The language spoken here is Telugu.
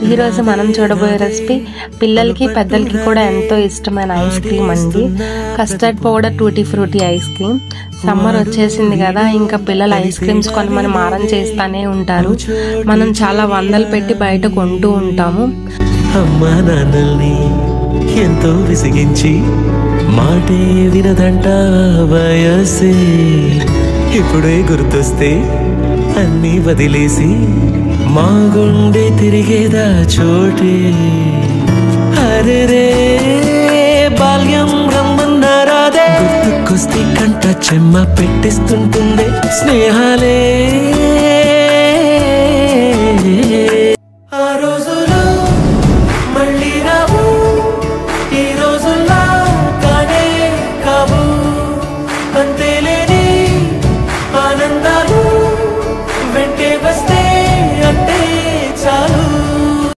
ఈరోజు మనం చూడబోయే రెసిపీ పిల్లలకి పెద్దలకి కూడా ఎంతో ఇష్టమైన ఐస్ క్రీమ్ అండి. Custard powder tutti frutti ice cream. Summer వచ్చేసింది కదా, ఇంకా పిల్లలు ఐస్ క్రీమ్స్ కొని మనం మారం చేస్తూనే ఉంటారు. మనం చాలా వందలు పెట్టి బయట కొంటూ ఉంటాము. అమ్మా నాన్నల్ని ఎంతో విసిగించి మాటే వినదంట వయసే, ఇప్పుడే గుర్తొస్తే అన్నీ వదిలేసి మా గుండె తిరిగేదా చోటే. అరే రే బాల్యం రమ్మన్నారాదే, గుర్తుకొస్తే కంట చెమ్మ పెట్టిస్తుంటుందే. స్నేహాలే